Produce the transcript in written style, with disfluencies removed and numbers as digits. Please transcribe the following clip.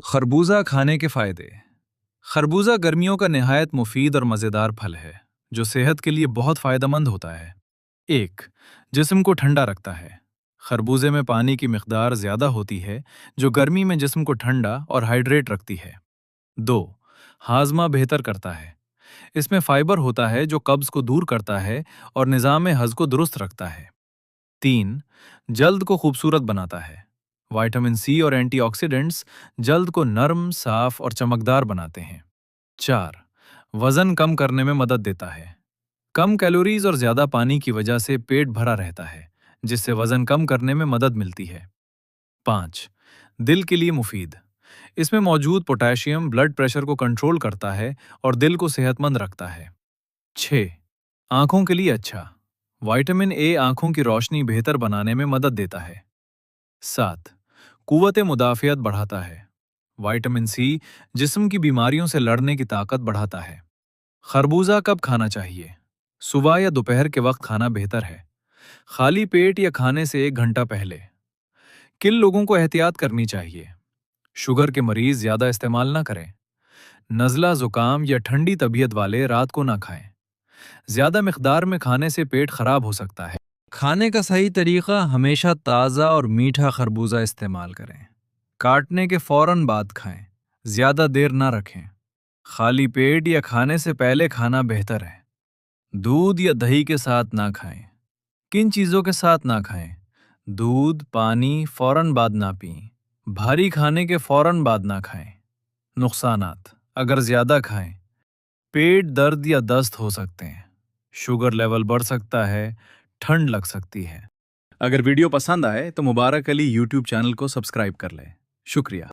خربوزہ کھانے کے فائدے۔ خربوزہ گرمیوں کا نہایت مفید اور مزیدار پھل ہے جو صحت کے لیے بہت فائدہ مند ہوتا ہے۔ 1. جسم کو ٹھنڈا رکھتا ہے۔ خربوزے میں پانی کی مقدار زیادہ ہوتی ہے جو گرمی میں جسم کو ٹھنڈا اور ہائیڈریٹ رکھتی ہے۔ 2. ہاضمہ بہتر کرتا ہے۔ اس میں فائبر ہوتا ہے جو قبض کو دور کرتا ہے اور نظام ہضم کو درست رکھتا ہے۔ 3. جلد کو خوبصورت بناتا ہے۔ وائٹامن سی اور اینٹی آکسیڈنٹس جلد کو نرم، صاف اور چمکدار بناتے ہیں۔ 4. وزن کم کرنے میں مدد دیتا ہے۔ کم کیلوریز اور زیادہ پانی کی وجہ سے پیٹ بھرا رہتا ہے جس سے وزن کم کرنے میں مدد ملتی ہے۔ 5. دل کے لیے مفید۔ اس میں موجود پوٹاشیم بلڈ پریشر کو کنٹرول کرتا ہے اور دل کو صحت مند رکھتا ہے۔ 6. آنکھوں کے لیے اچھا۔ وائٹامن اے آنکھوں کی روشنی بہتر بنانے میں مدد دیتا ہے۔ 7. قوت مدافعت بڑھاتا ہے۔ وائٹامن سی جسم کی بیماریوں سے لڑنے کی طاقت بڑھاتا ہے۔ خربوزہ کب کھانا چاہیے؟ صبح یا دوپہر کے وقت کھانا بہتر ہے۔ خالی پیٹ یا کھانے سے 1 گھنٹہ پہلے۔ کن لوگوں کو احتیاط کرنی چاہیے؟ شوگر کے مریض زیادہ استعمال نہ کریں۔ نزلہ، زکام یا ٹھنڈی طبیعت والے رات کو نہ کھائیں۔ زیادہ مقدار میں کھانے سے پیٹ خراب ہو سکتا ہے۔ کھانے کا صحیح طریقہ: ہمیشہ تازہ اور میٹھا خربوزہ استعمال کریں۔ کاٹنے کے فوراً بعد کھائیں۔ زیادہ دیر نہ رکھیں۔ خالی پیٹ یا کھانے سے پہلے کھانا بہتر ہے۔ دودھ یا دہی کے ساتھ نہ کھائیں۔ کن چیزوں کے ساتھ نہ کھائیں؟ دودھ، پانی فوراً بعد نہ پئیں۔ بھاری کھانے کے فوراً بعد نہ کھائیں۔ نقصانات: اگر زیادہ کھائیں پیٹ درد یا دست ہو سکتے ہیں، شوگر لیول بڑھ سکتا ہے، ٹھنڈ لگ سکتی ہے۔ اگر ویڈیو پسند آئے تو مبارک علی یوٹیوب چینل کو سبسکرائب کر لیں۔ شکریہ۔